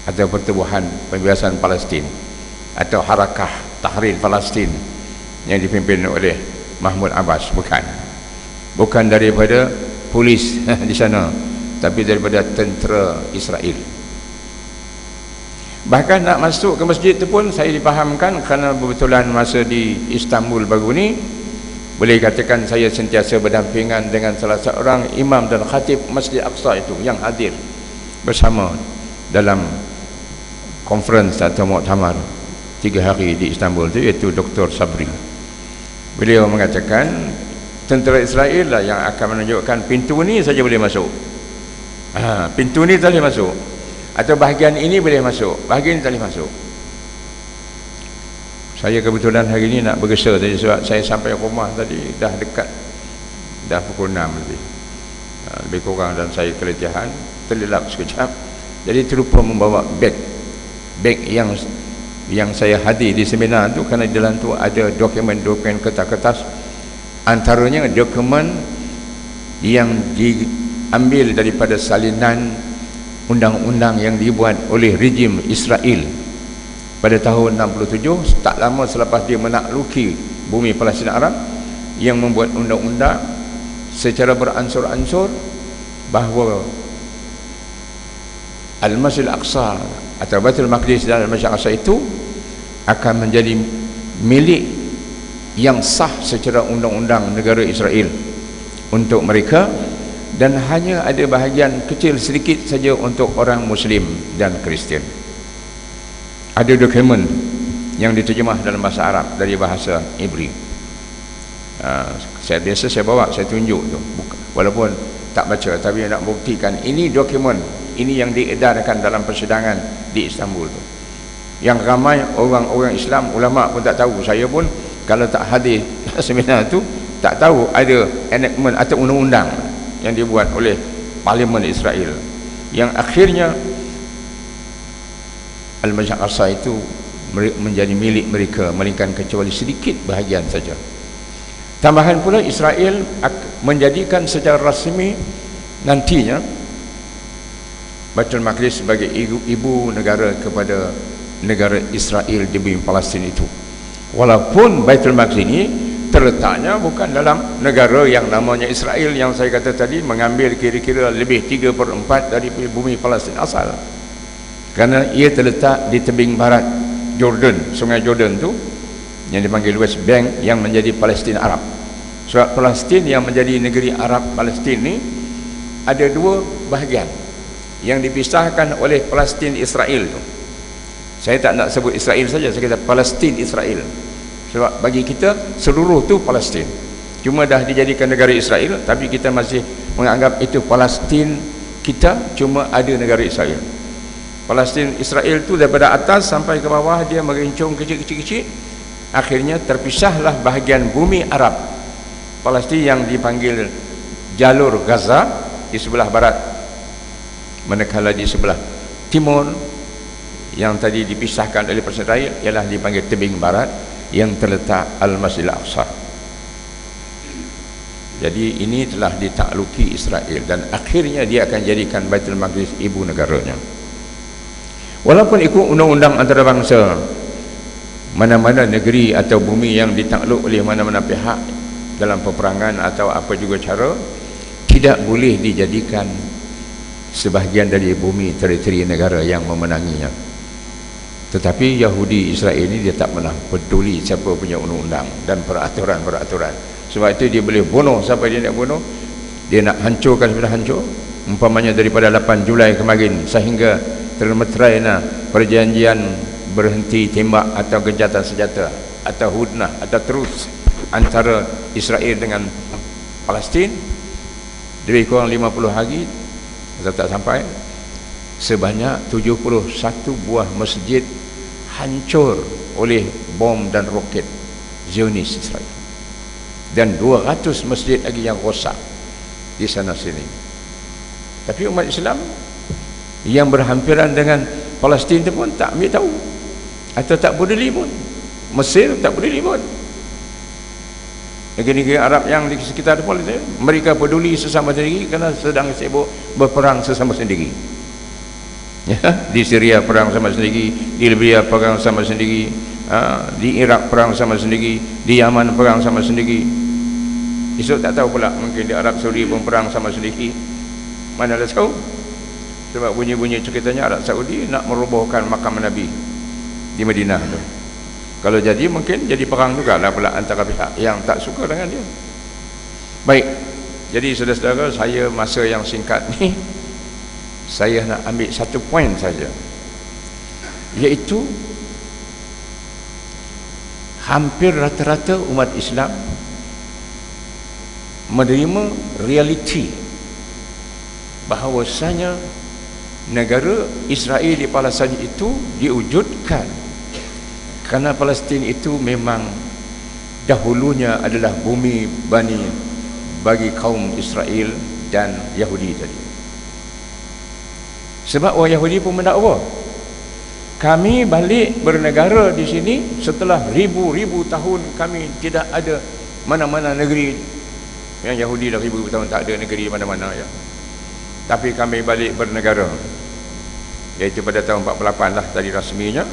atau Pertubuhan Pembebasan Palestin atau Harakah Tahrir Palestin yang dipimpin oleh Mahmud Abbas. Bukan daripada polis di sana, tapi daripada tentera Israel. Bahkan nak masuk ke masjid tu pun saya dipahamkan, kerana kebetulan masa di Istanbul baru ni, boleh katakan saya sentiasa berdampingan dengan salah seorang imam dan khatib Masjid Aqsa itu yang hadir bersama dalam konferens atau muktamar 3 hari di Istanbul itu, iaitu Dr. Sabri. Beliau mengatakan tentera Israel lah yang akan menunjukkan pintu ni saja boleh masuk, pintu ni tak boleh masuk, atau bahagian ini boleh masuk, bahagian ini tak boleh masuk. Saya kebetulan hari ini nak bergesa tadi, sebab saya sampai rumah tadi dah dekat, dah pukul 6 lebih, lebih kurang, dan saya keletihan, terlelap sekejap, jadi terlupa membawa beg yang saya hadir di seminar tu, kerana di dalam tu ada dokumen-dokumen kertas-kertas, antaranya dokumen yang diambil daripada salinan undang-undang yang dibuat oleh rejim Israel pada tahun 67, tak lama selepas dia menakluki bumi Palestin Arab, yang membuat undang-undang secara beransur-ansur bahawa Al-Masjid Al-Aqsa atau Baitul Maqdis dan Al-Masjid Al-Aqsa itu akan menjadi milik yang sah secara undang-undang negara Israel untuk mereka, dan hanya ada bahagian kecil sedikit saja untuk orang Muslim dan Kristian. Ada dokumen yang diterjemah dalam bahasa Arab dari bahasa Ibri. Saya biasa saya bawa, saya tunjuk tu, walaupun tak baca, tapi nak buktikan ini dokumen, ini yang diedarkan dalam persidangan di Istanbul tu, yang ramai orang-orang Islam, ulama pun tak tahu. Saya pun kalau tak hadir seminar tu tak tahu ada enactment atau undang-undang yang dibuat oleh Parlimen Israel, yang akhirnya Al-Masjid Al-Aqsa itu menjadi milik mereka, melainkan kecuali sedikit bahagian saja. Tambahan pula, Israel menjadikan secara rasmi nantinya Baitul Maqdis sebagai ibu negara kepada negara Israel di bumi Palestin itu. Walaupun Baitul Maqdis ini terletaknya bukan dalam negara yang namanya Israel, yang saya kata tadi mengambil kira-kira lebih 3/4 dari bumi Palestin asal, kerana ia terletak di tebing barat Jordan, sungai Jordan tu yang dipanggil West Bank, yang menjadi Palestin Arab. Sebab Palestin yang menjadi negeri Arab Palestin ni ada 2 bahagian yang dipisahkan oleh Palestin Israel tu. Saya tak nak sebut Israel saja, saya kata Palestin Israel, sebab bagi kita seluruh tu Palestin, cuma dah dijadikan negara Israel, tapi kita masih menganggap itu Palestin kita, cuma ada negara Israel. Palestin Israel tu daripada atas sampai ke bawah dia merincung kecil-kecil, akhirnya terpisahlah bahagian bumi Arab Palestin yang dipanggil jalur Gaza di sebelah barat, manakala di sebelah timur yang tadi dipisahkan oleh Palestin Israel ialah dipanggil tebing barat yang terletak Al-Masjid Al-Aqsa. Jadi ini telah ditakluki Israel, dan akhirnya dia akan jadikan Baitul Maqdis ibu negaranya. Walaupun ikut undang-undang antarabangsa, mana-mana negeri atau bumi yang ditakluk oleh mana-mana pihak dalam peperangan atau apa juga cara, tidak boleh dijadikan sebahagian dari bumi teritori negara yang memenanginya. Tetapi Yahudi Israel ini dia tak pernah peduli siapa punya undang-undang dan peraturan-peraturan. Sebab itu dia boleh bunuh siapa dia nak bunuh, dia nak hancurkan sudah hancur. Umpamanya daripada 8 Julai kemarin sehingga termeterainya perjanjian berhenti tembak atau gencatan senjata atau hudnah atau terus antara Israel dengan Palestin, lebih kurang 50 hari atau tak sampai, sebanyak 71 buah masjid hancur oleh bom dan roket Zionis Israel, dan 200 masjid lagi yang rosak di sana sini. Tapi umat Islam yang berhampiran dengan Palestin itu pun tak ambil tahu atau tak peduli pun. Mesir tak peduli pun. Negeri-negeri Arab yang di sekitar Palestin, mereka peduli sesama sendiri kerana sedang sibuk berperang sesama sendiri. Ya, di Syria perang sama sendiri, di Libya perang sama sendiri, di Iraq perang sama sendiri, di Yaman perang sama sendiri. Esok tak tahu pula, mungkin di Arab Saudi pun perang sama sendiri. Mana dah tahu? Sebab bunyi-bunyi ceritanya Arab Saudi nak merobohkan makam Nabi di Madinah tu. Kalau jadi mungkin jadi perang juga lah pula antara pihak yang tak suka dengan dia. Baik, jadi saudara-saudara, saya masa yang singkat ni saya nak ambil satu poin saja, iaitu hampir rata-rata umat Islam menerima realiti bahawasanya negara Israel di Palestin itu diwujudkan kerana Palestin itu memang dahulunya adalah bumi bagi kaum Israel dan Yahudi tadi. Sebab orang Yahudi pun mendakwa, kami balik bernegara di sini setelah ribu-ribu tahun kami tidak ada mana-mana negeri. Yang Yahudi dah ribu tahun tak ada negeri mana-mana ya. Tapi kami balik bernegara, iaitu pada tahun 48 lah tadi rasminya,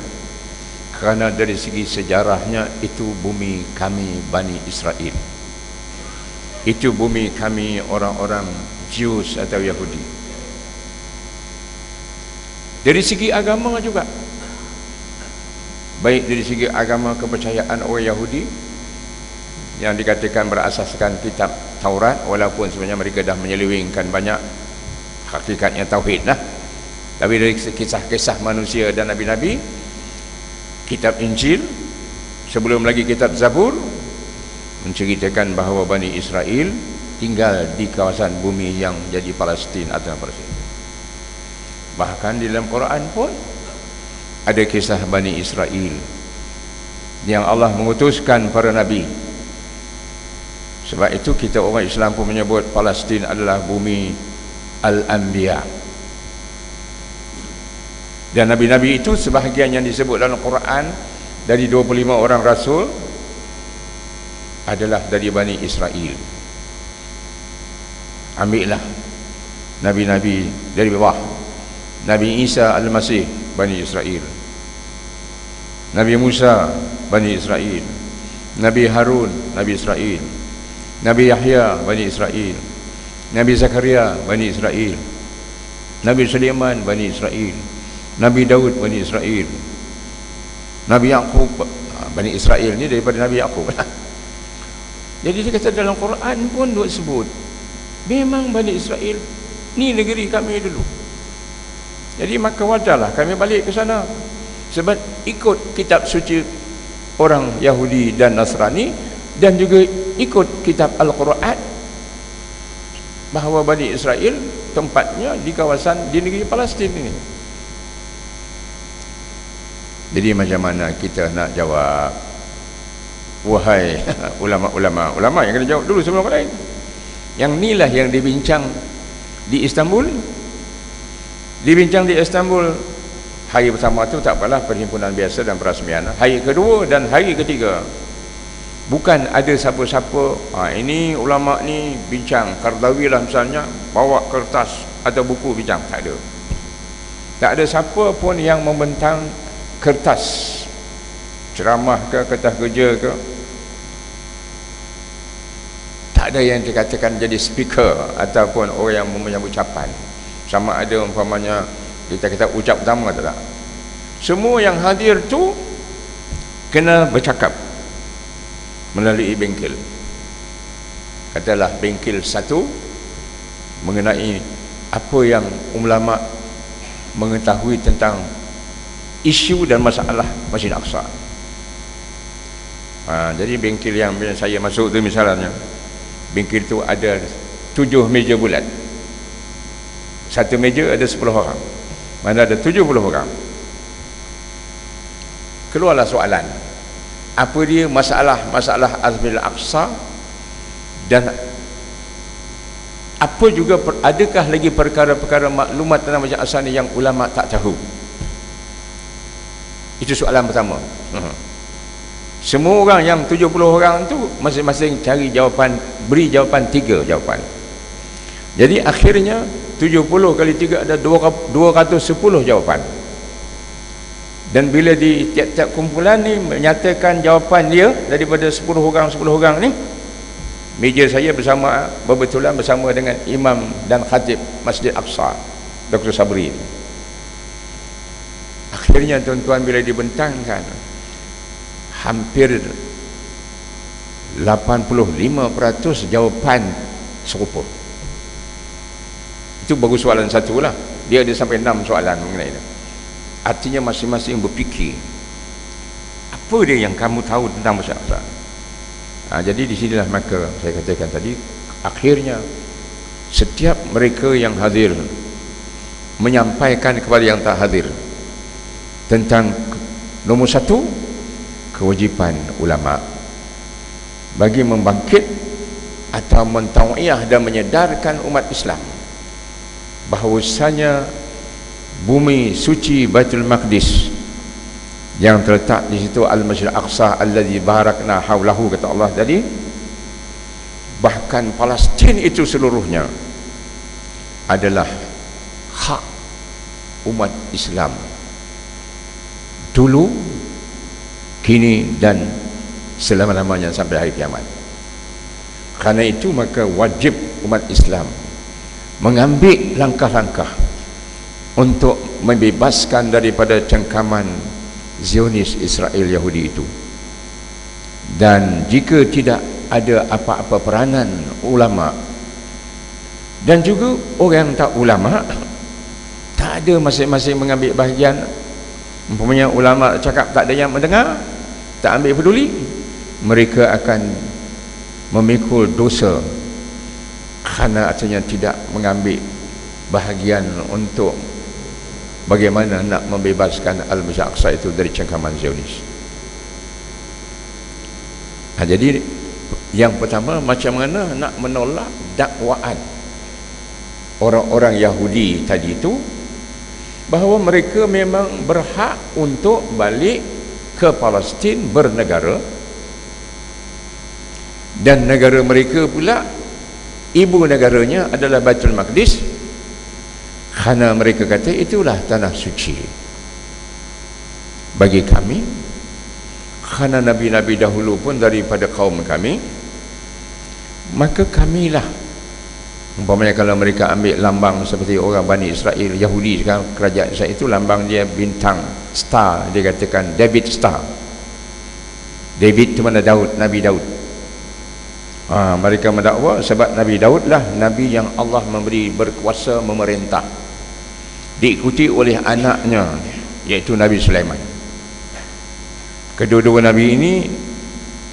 kerana dari segi sejarahnya itu bumi kami Bani Israel, itu bumi kami orang-orang Jews atau Yahudi. Dari segi agama juga, baik dari segi agama kepercayaan orang Yahudi yang dikatakan berasaskan kitab Taurat, walaupun sebenarnya mereka dah menyelewengkan banyak hakikatnya tauhid lah. Tapi dari kisah-kisah manusia dan nabi-nabi, kitab Injil, sebelum lagi kitab Zabur, menceritakan bahawa Bani Israel tinggal di kawasan bumi yang jadi Palestin atau Palestin. Bahkan di dalam Quran pun ada kisah Bani Israel yang Allah mengutuskan para nabi. Sebab itu kita orang Islam pun menyebut Palestin adalah bumi Al-Anbiya. Dan nabi-nabi itu sebahagian yang disebut dalam Quran dari 25 orang rasul adalah dari Bani Israel. Ambillah nabi-nabi dari bawah. Nabi Isa Al-Masih, Bani Israel. Nabi Musa, Bani Israel. Nabi Harun, Nabi Israel. Nabi Yahya, Bani Israel. Nabi Zakaria, Bani Israel. Nabi Sulaiman, Bani Israel. Nabi Daud, Bani Israel. Nabi Yaqub, Bani Israel ni daripada Nabi Yaqub. Jadi dia kata dalam Quran pun duk sebut memang Bani Israel ni negeri kami dulu. Jadi maka wajarlah kami balik ke sana, sebab ikut kitab suci orang Yahudi dan Nasrani, dan juga ikut kitab Al-Quran bahawa Bani Israel tempatnya di kawasan di negeri Palestin ini. Jadi macam mana kita nak jawab, wahai ulama yang kena jawab dulu sebelum orang lain. Yang inilah yang dibincang di Istanbul. Dibincang di Istanbul hari pertama tu tak apalah, perhimpunan biasa dan perasmian. Hari kedua dan hari ketiga bukan ada siapa-siapa, ini ulama ni bincang, Qardawi lah misalnya, bawa kertas atau buku bincang, tak ada. Tak ada siapa pun yang membentang kertas ceramah ke, kertas kerja ke. Tak ada yang dikatakan jadi speaker ataupun orang yang mempunyai ucapan. Sama ada umpamanya kita ucap pertama tak? Semua yang hadir tu kena bercakap melalui bengkel. Katalah bengkel satu mengenai apa yang ulama mengetahui tentang isu dan masalah Masjid Aqsa. Jadi bengkel yang saya masuk tu misalnya, bengkel tu ada 7 meja bulat. Satu meja ada 10 orang, mana ada 70 orang. Keluarlah soalan, apa dia masalah Masjid Aqsa, dan apa juga adakah lagi perkara-perkara maklumat tentang Masjid Aqsa ni yang ulama tak tahu. Itu soalan pertama. Semua orang yang 70 orang tu masing-masing cari jawapan, beri jawapan 3 jawapan. Jadi akhirnya 70 kali 3 ada 210 jawapan. Dan bila di tiap-tiap kumpulan ni menyatakan jawapan dia daripada 10 orang ni, meja saya berbetulan bersama dengan imam dan khatib Masjid Aqsa, Dr. Sabri. Akhirnya tuan-tuan, bila dibentangkan, hampir 85% jawapan serupa. Itu baru soalan satu lah. Dia ada sampai 6 soalan mengenai itu. Artinya masing-masing berfikir, apa dia yang kamu tahu tentang masyarakat. Jadi di sinilah maka saya katakan tadi, akhirnya setiap mereka yang hadir menyampaikan kepada yang tak hadir tentang nombor satu, kewajipan ulama bagi membangkit atau mentau'iyah dan menyedarkan umat Islam bahawasanya bumi suci Baitul Maqdis yang terletak di situ, Al-Masjid Aqsa alladzi barakna haulahu, kata Allah tadi, bahkan Palestin itu seluruhnya adalah hak umat Islam dulu, kini dan selama-lamanya sampai hari kiamat. Karena itu maka wajib umat Islam mengambil langkah-langkah untuk membebaskan daripada cengkaman Zionis Israel Yahudi itu. Dan jika tidak ada apa-apa peranan ulama dan juga orang tak ulama, tak ada masing-masing mengambil bahagian, umpamanya ulama cakap tak ada yang mendengar, tak ambil peduli, mereka akan memikul dosa kerana artinya tidak mengambil bahagian untuk bagaimana nak membebaskan Al-Masjid Aqsa itu dari cengkaman Zionis. Jadi yang pertama, macam mana nak menolak dakwaan orang-orang Yahudi tadi itu bahawa mereka memang berhak untuk balik ke Palestin bernegara, dan negara mereka pula ibu negaranya adalah Baitul Maqdis, kerana mereka kata itulah tanah suci bagi kami, kerana Nabi-Nabi dahulu pun daripada kaum kami, maka kamilah. Umpamanya kalau mereka ambil lambang seperti orang Bani Israel, Yahudi sekarang, kerajaan Israel itu lambang dia bintang, star, dia katakan David Star. David itu mana? Daud, Nabi Daud. Mereka mendakwa sebab Nabi Daud lah Nabi yang Allah memberi berkuasa memerintah, diikuti oleh anaknya iaitu Nabi Sulaiman. Kedua-dua Nabi ini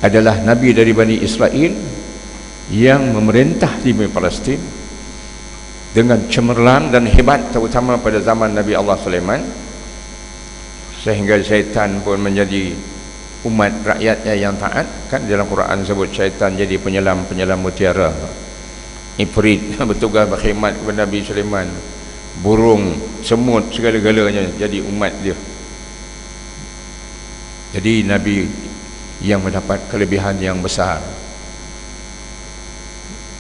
adalah Nabi dari Bani Israel yang memerintah di Palestin dengan cemerlang dan hebat, terutama pada zaman Nabi Allah Sulaiman, sehingga syaitan pun menjadi umat rakyatnya yang taat. Kan dalam Quran sebut syaitan jadi penyelam mutiara, ifrit bertugas berkhidmat kepada Nabi Sulaiman, burung, semut, segala-galanya jadi umat dia. Jadi Nabi yang mendapat kelebihan yang besar.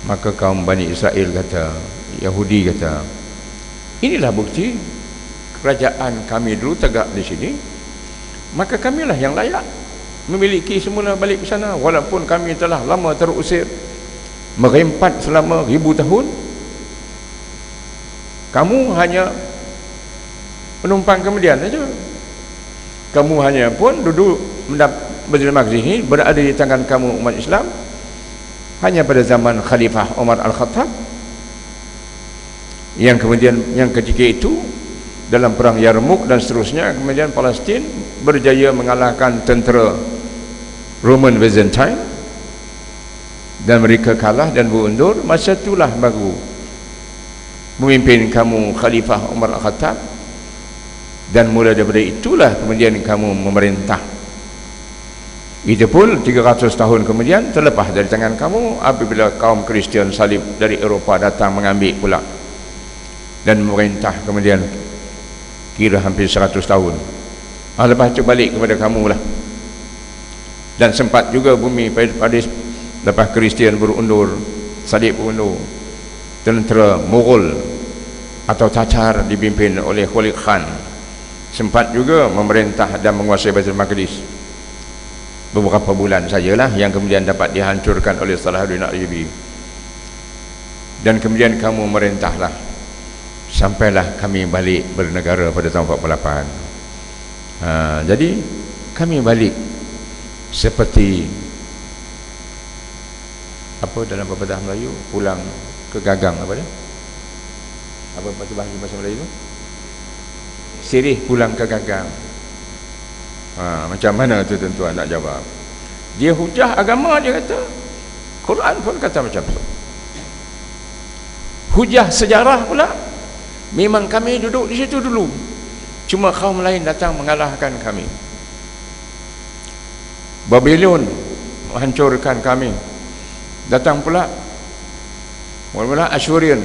Maka kaum Bani Israel kata, Yahudi kata, inilah bukti kerajaan kami dulu tegak di sini, maka kamilah yang layak memiliki semula balik ke sana, walaupun kami telah lama terusir merempat selama 1000 tahun. Kamu hanya penumpang kemudian saja. Kamu hanya pun duduk Baitul Maqdis ini berada di tangan kamu umat Islam hanya pada zaman Khalifah Umar Al-Khattab, yang kemudian yang ketika itu dalam perang Yarmouk dan seterusnya, kemudian Palestin berjaya mengalahkan tentera Roman Byzantine dan mereka kalah dan berundur. Masa itulah baru memimpin kamu Khalifah Umar Al-Khattab, dan mula daripada itulah kemudian kamu memerintah. Itu pun 300 tahun kemudian terlepas dari tangan kamu apabila kaum Kristian salib dari Eropah datang mengambil pula dan memerintah kemudian kira hampir 100 tahun. Lepas itu balik kepada kamu lah. Dan sempat juga bumi pada lepas Kristian berundur, salib berundur, tentera Mughal atau Tatar dipimpin oleh Khalid Khan sempat juga memerintah dan menguasai Baitul Maqdis beberapa bulan sajalah, yang kemudian dapat dihancurkan oleh Salahuddin Ayyubi. Dan kemudian kamu merintahlah sampailah kami balik bernegara pada tahun 48. Jadi kami balik seperti apa dalam pepatah Melayu, pulang ke gagang, apa dia? Apa bahasa Melayu tu? Sirih pulang ke gagang. Macam mana tu tuan-tuan nak jawab? Dia hujah agama, dia kata. Quran pun kata macam tu. Hujah sejarah pula, memang kami duduk di situ dulu, cuma kaum lain datang mengalahkan kami. Babylon menghancurkan kami. Datang pula mula-mula Asyurian,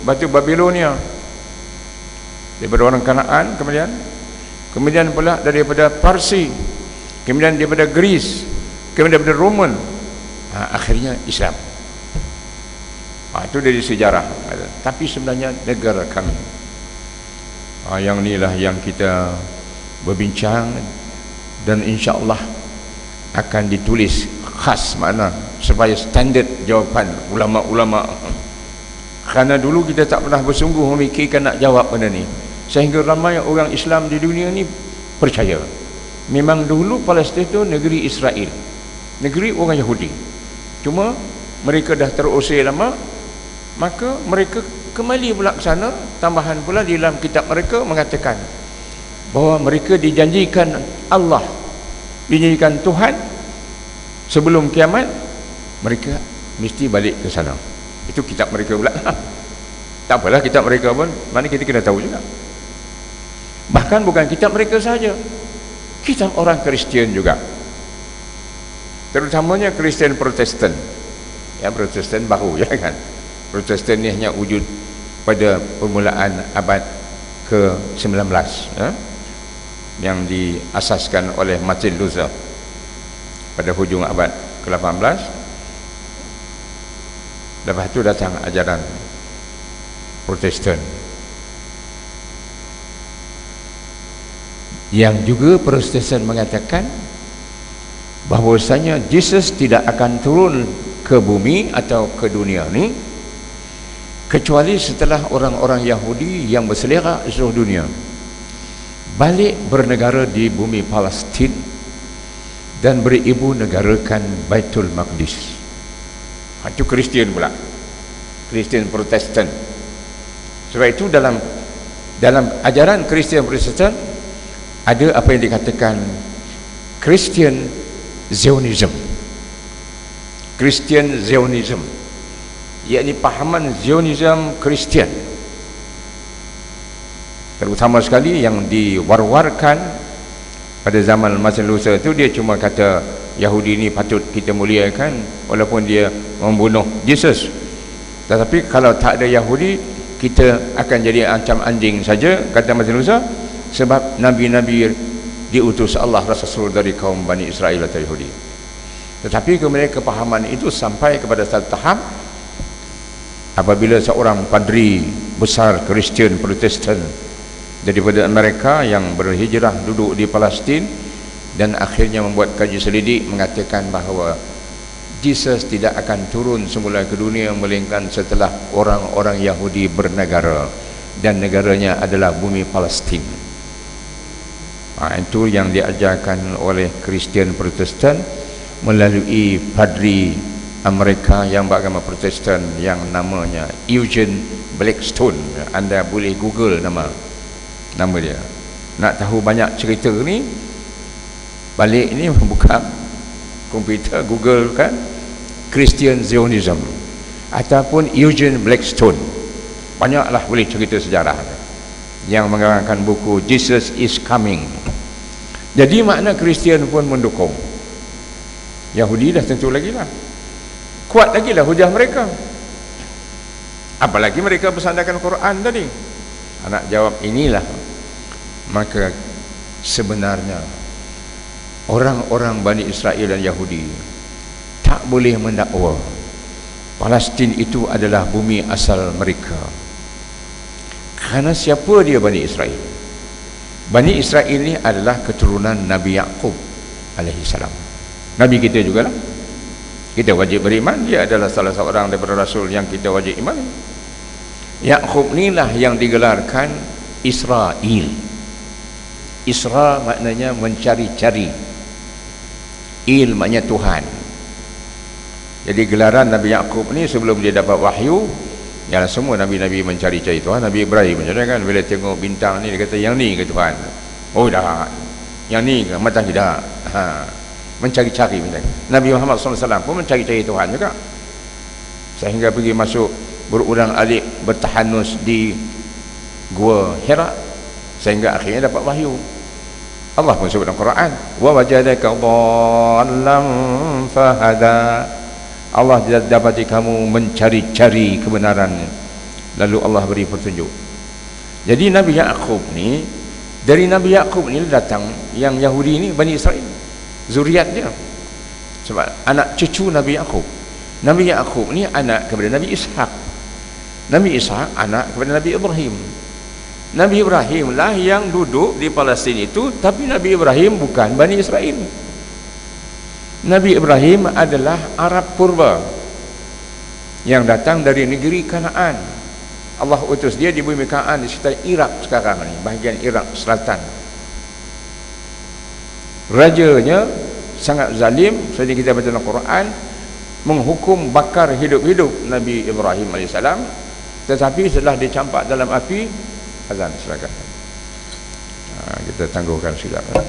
batu Babilonia daripada orang Kanaan, kemudian pula daripada Parsi, kemudian daripada Greece, kemudian daripada Roman, akhirnya Islam. Itu dari sejarah. Tapi sebenarnya negara kami. Yang inilah yang kita berbincang, dan insya-Allah akan ditulis khas makna supaya standard jawapan ulama-ulama. Kerana dulu kita tak pernah bersungguh memikirkan nak jawab benda ni, sehingga ramai orang Islam di dunia ni percaya memang dulu Palestin itu negeri Israel, negeri orang Yahudi, cuma mereka dah terusir lama, maka mereka kembali pula ke sana. Tambahan pula di dalam kitab mereka mengatakan bahawa mereka dijanjikan Allah, dijanjikan Tuhan sebelum kiamat mereka mesti balik ke sana. Itu kitab mereka pula. Tak apalah kitab mereka pun, mana kita kena tahu juga. Bahkan bukan kitab mereka saja, kitab orang Kristian juga, terutamanya Kristian Protestan. Ya, Protestan baru, ya kan. Protestan ni hanya wujud pada permulaan abad ke-19, ya? Yang diasaskan oleh Martin Luther pada hujung abad ke-18. Lepas itu datang ajaran Protestan, yang juga Protestan mengatakan bahawasanya Yesus tidak akan turun ke bumi atau ke dunia ni kecuali setelah orang-orang Yahudi yang berselera di seluruh dunia balik bernegara di bumi Palestin dan beribu negarakan Baitul Maqdis. Itu Kristian pula, Kristian Protestan. Sebab itu dalam ajaran Kristian Protestan ada apa yang dikatakan Christian Zionism. Christian Zionism, yakni pahaman Zionism Kristian, terutama sekali yang diwar-warkan pada zaman Martin Luther itu. Dia cuma kata Yahudi ini patut kita muliakan walaupun dia membunuh Yesus, tetapi kalau tak ada Yahudi kita akan jadi ancam anjing saja, kata Martin Luther, sebab nabi-nabi diutus Allah Rasul dari kaum Bani Israel atau Yahudi. Tetapi kemudian kepahaman itu sampai kepada satu tahap apabila seorang padri besar Kristian Protestan daripada Amerika yang berhijrah duduk di Palestin dan akhirnya membuat kaji selidik mengatakan bahawa Yesus tidak akan turun semula ke dunia melainkan setelah orang-orang Yahudi bernegara, dan negaranya adalah bumi Palestin. Itu yang diajarkan oleh Kristian Protestan melalui padri Amerika yang beragama Protestan yang namanya Eugene Blackstone. Anda boleh Google nama dia. Nak tahu banyak cerita ni, balik ni buka komputer, Google kan Christian Zionism ataupun Eugene Blackstone. Banyaklah boleh cerita sejarah yang mengarangkan buku Jesus is Coming. Jadi makna Kristian pun mendukung. Yahudi dah tentu lagi lah, kuat lagi lah hujah mereka, apalagi mereka bersandarkan Quran tadi. Anak jawab inilah, maka sebenarnya orang-orang Bani Israel dan Yahudi tak boleh mendakwa Palestin itu adalah bumi asal mereka, Kerana siapa dia Bani Israel? Bani Israel ini adalah keturunan Nabi Yaqub alaihi salam. Nabi kita jugalah. Kita wajib beriman, dia adalah salah seorang daripada rasul yang kita wajib iman. Yaqub inilah yang digelarkan Israel. Isra maknanya mencari-cari, Il maknanya Tuhan. Jadi gelaran Nabi Yaqub ni sebelum dia dapat wahyu, yang semua Nabi-Nabi mencari-cari Tuhan. Nabi Ibrahim macam kan, bila tengok bintang ni dia kata yang ni ke Tuhan? Oh dah, yang ni ke matahari dah. Mencari-cari bintang. Nabi Muhammad SAW pun mencari-cari Tuhan juga, sehingga pergi masuk berulang-alik bertahanus di Gua Hira, sehingga akhirnya dapat wahyu. Allah pun sebut dalam Quran, wa wajadaka dhallam fahada. Allah dapati kamu mencari-cari kebenaran, lalu Allah beri petunjuk. Jadi Nabi Yaqub ni, dari Nabi Yaqub ni datang yang Yahudi ni, Bani Israel, zuriat dia. Sebab anak cucu Nabi Yaqub. Nabi Yaqub ni anak kepada Nabi Ishaq. Nabi Ishaq anak kepada Nabi Ibrahim. Nabi Ibrahim lah yang duduk di Palestin itu, tapi Nabi Ibrahim bukan Bani Israel. Nabi Ibrahim adalah Arab purba yang datang dari negeri Kanaan. Allah utus dia di bumi Kanaan, di sekitar Iraq sekarang ni, bahagian Iraq selatan. Rajanya sangat zalim, seperti kita baca dalam Quran, menghukum bakar hidup-hidup Nabi Ibrahim AS. Tetapi setelah dicampak dalam api, azan silakan. Kita tangguhkan sekejap.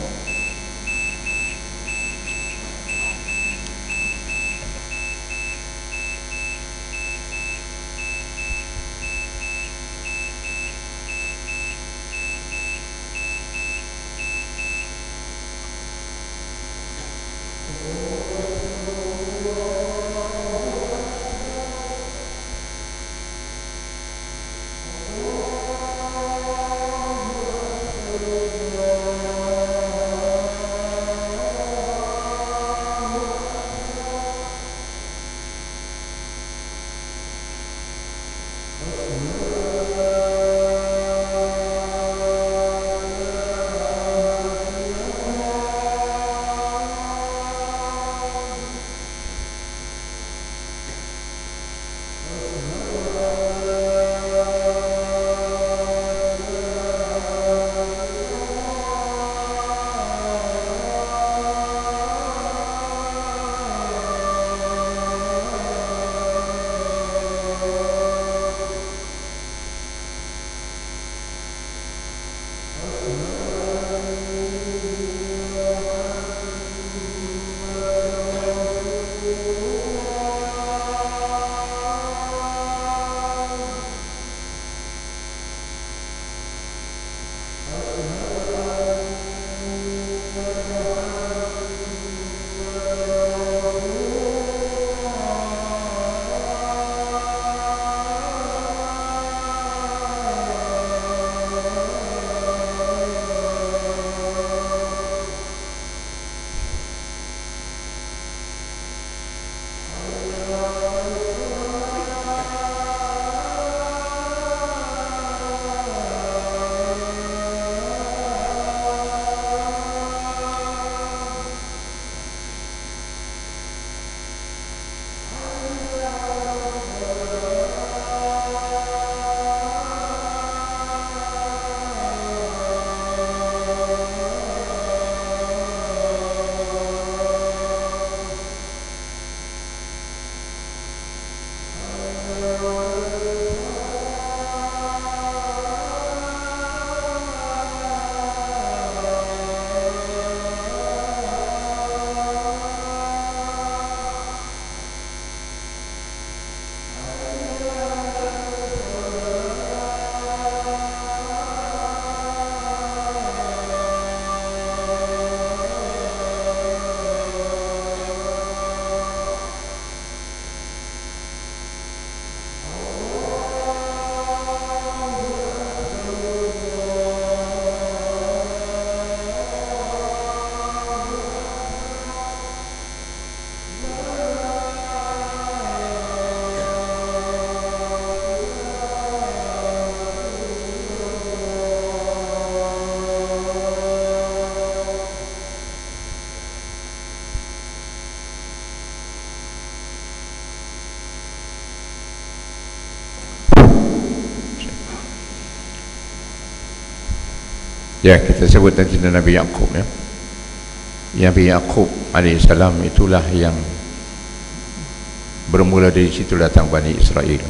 Ya, kita sebut nanti Nabi Yaqub ya. Nabi Yaqub alaihissalam itulah yang bermula dari situ datang Bani Israel.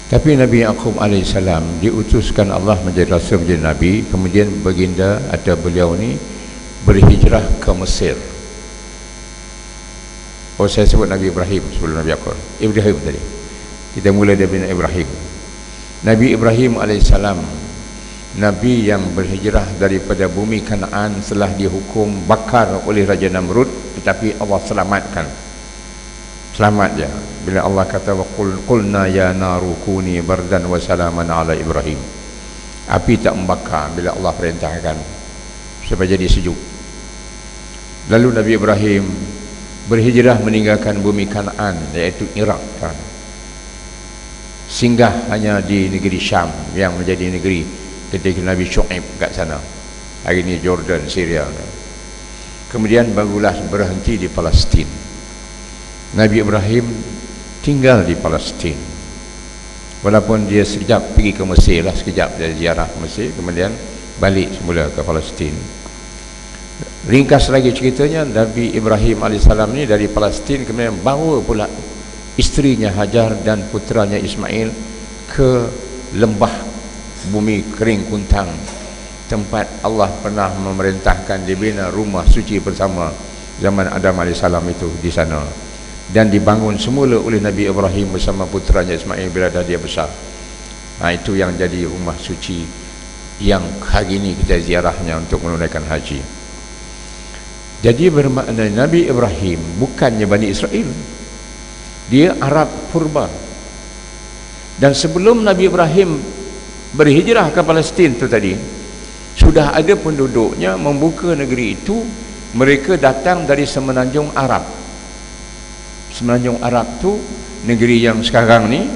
Tapi Nabi Yaqub alaihissalam diutuskan Allah menjadi rasul, menjadi nabi, kemudian baginda atau beliau ni berhijrah ke Mesir. Oh, saya sebut Nabi Ibrahim sebelum Nabi Yaqub. Ibrahim tadi. Kita mula dari Nabi Ibrahim. Nabi Ibrahim alaihissalam, Nabi yang berhijrah daripada bumi Kanaan setelah dihukum bakar oleh Raja Namrud, tetapi Allah selamatkan. Selamat dia. Bila Allah kata wa qulna ya naru kuni bardan wa salaman ala Ibrahim. Api tak membakar bila Allah perintahkan supaya jadi sejuk. Lalu Nabi Ibrahim berhijrah meninggalkan bumi Kanaan, iaitu Iraq, singgah hanya di negeri Syam yang menjadi negeri ketika Nabi Syuaib kat sana. Hari ini Jordan, Syria. Kemudian barulah berhenti di Palestin. Nabi Ibrahim tinggal di Palestin, walaupun dia sekejap pergi ke Mesir lah, sekejap dia ziarah Mesir, kemudian balik semula ke Palestin. Ringkas lagi ceritanya, Nabi Ibrahim alaihissalam ni dari Palestin kemudian bawa pula isterinya Hajar dan putranya Ismail ke lembah bumi kering kuntang, tempat Allah pernah memerintahkan dibina rumah suci bersama zaman Adam alaihissalam itu di sana, dan dibangun semula oleh Nabi Ibrahim bersama putranya Ismail bila dah dia besar. Itu yang jadi rumah suci yang hari ini kita ziarahnya untuk menunaikan haji. Jadi bermakna Nabi Ibrahim bukannya Bani Israel, dia Arab purba. Dan sebelum Nabi Ibrahim berhijrah ke Palestin tu tadi, sudah ada penduduknya membuka negeri itu. Mereka datang dari semenanjung Arab. Semenanjung Arab tu negeri yang sekarang ni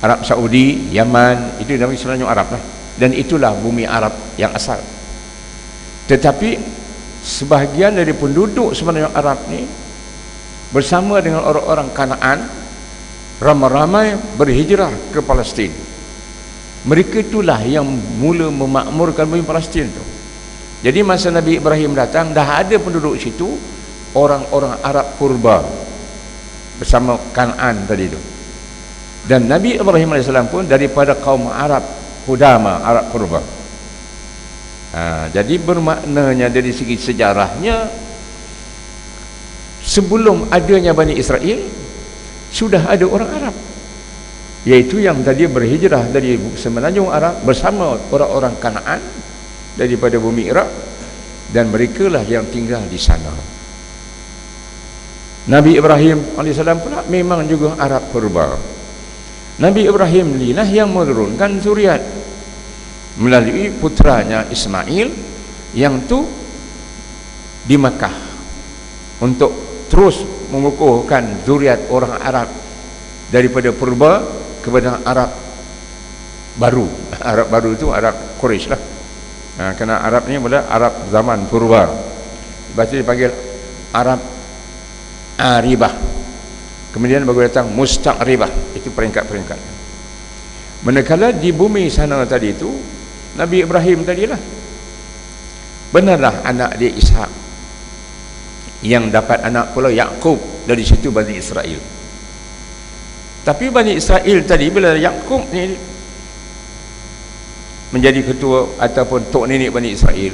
Arab Saudi, Yaman, itu namanya semenanjung Arab lah. Dan itulah bumi Arab yang asal. Tetapi sebahagian dari penduduk semenanjung Arab ni bersama dengan orang-orang Kanaan ramai-ramai berhijrah ke Palestin. Mereka itulah yang mula memakmurkan bumi Palestin tu. Jadi masa Nabi Ibrahim datang, dah ada penduduk situ, orang-orang Arab purba bersama Kanaan tadi tu. Dan Nabi Ibrahim AS pun daripada kaum Arab Qudama, Arab purba. Jadi bermaknanya dari segi sejarahnya, sebelum adanya Bani Israel sudah ada orang Arab, iaitu yang tadi berhijrah dari semenanjung Arab bersama orang-orang Kanaan daripada bumi Iraq, dan mereka lah yang tinggal di sana. Nabi Ibrahim AS pula memang juga Arab purba. Nabi Ibrahim inilah yang menurunkan zuriat melalui putranya Ismail yang tu di Makkah untuk terus mengukuhkan zuriat orang Arab daripada purba kepada Arab baru. Arab baru itu Arab Quraisy lah. Kerana Arab ni adalah Arab zaman purba. Lepas itu dipanggil Arab Aribah. Kemudian baru datang Musta'ribah. Itu peringkat-peringkat. Manakala di bumi sana tadi itu, Nabi Ibrahim tadilah benarlah anak dia Ishak, yang dapat anak pula Yaqub, dari situ Bani Israel. Tapi Bani Israel tadi bila Yaqub ni menjadi ketua ataupun tok nenek Bani Israel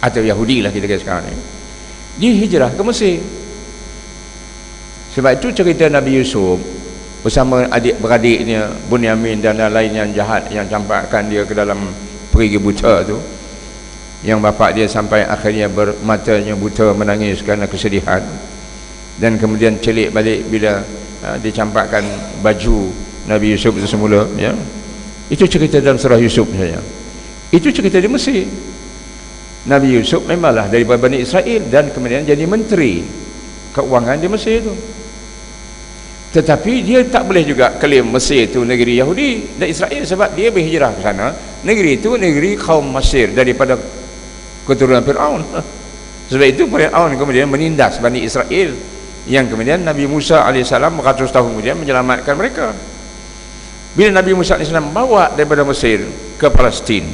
atau Yahudi lah kita kata sekarang ni, dia hijrah ke Mesir. Sebab itu cerita Nabi Yusuf bersama adik-beradiknya Bunyamin dan lain yang jahat yang campakkan dia ke dalam perigi buta tu, yang bapa dia sampai akhirnya matanya buta menangis kerana kesedihan, dan kemudian celik balik bila dicampakkan baju Nabi Yusuf itu semula, ya. Itu cerita dalam surah Yusuf saja. Itu cerita di Mesir. Nabi Yusuf memanglah daripada Bani Israel dan kemudian jadi menteri keuangan di Mesir itu. Tetapi dia tak boleh juga klaim Mesir itu negeri Yahudi dan Israel, sebab dia berhijrah ke sana. Negeri itu negeri kaum Mesir daripada keturunan Fir'aun. Sebab itu Fir'aun kemudian menindas Bani Israel, yang kemudian Nabi Musa AS beratus tahun kemudian menyelamatkan mereka. Bila Nabi Musa AS bawa daripada Mesir ke Palestin,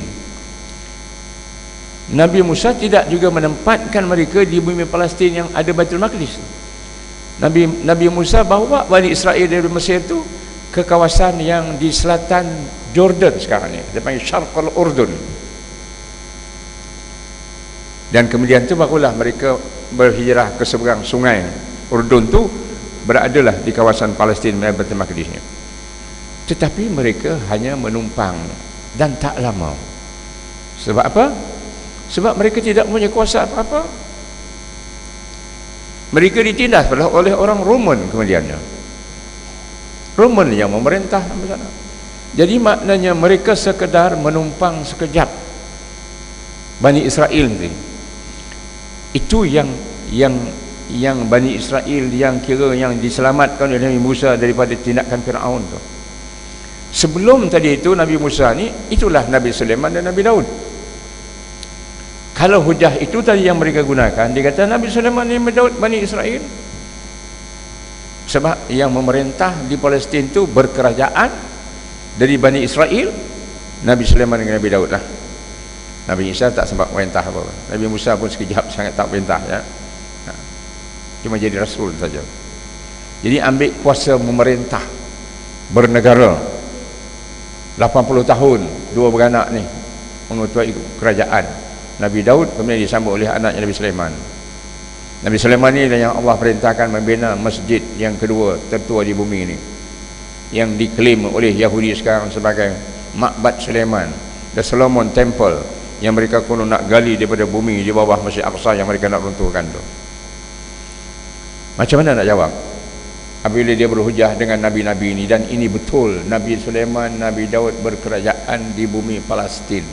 Nabi Musa tidak juga menempatkan mereka di bumi Palestin yang ada Baitul Maqdis. Nabi Musa bawa Bani Israel dari Mesir itu ke kawasan yang di selatan Jordan sekarang ni, dia panggil Syarqul Urdun. Dan kemudian tu barulah mereka berhijrah ke seberang sungai Urdun tu, beradalah di kawasan Palestin Baitul Maqdis ni. Tetapi mereka hanya menumpang dan tak lama. Sebab apa? Sebab mereka tidak punya kuasa apa-apa. Mereka ditindas oleh orang Roman kemudiannya. Roman yang memerintah di sana. Jadi maknanya mereka sekedar menumpang sekejap. Bani Israel ni. Itu yang Bani Israel yang kira yang diselamatkan oleh Nabi Musa daripada tindakan Firaun tu. Sebelum tadi itu Nabi Musa ni, itulah Nabi Sulaiman dan Nabi Daud. Kalau hujah itu tadi yang mereka gunakan, dia kata Nabi Sulaiman ni Daud Bani Israel. Sebab yang memerintah di Palestin tu berkerajaan dari Bani Israel, Nabi Sulaiman dengan Nabi Daud lah. Nabi Isa tak sempat perintah apa-apa. Nabi Musa pun sekejap sangat tak perintah ya. Cuma jadi rasul saja. Jadi ambil kuasa memerintah bernegara 80 tahun, dua beranak ni mengetuai kerajaan. Nabi Daud kemudian disambut oleh anaknya Nabi Sulaiman. Nabi Sulaiman ni yang Allah perintahkan membina masjid yang kedua tertua di bumi ini, yang diklaim oleh Yahudi sekarang sebagai Ma'bad Sulaiman, The Solomon Temple, yang mereka konon nak gali daripada bumi di bawah Masjid Aqsa yang mereka nak runtuhkan tu. Macam mana nak jawab apabila dia berhujah dengan nabi-nabi ini? Dan ini betul, Nabi Sulaiman, Nabi Daud berkerajaan di bumi Palestin.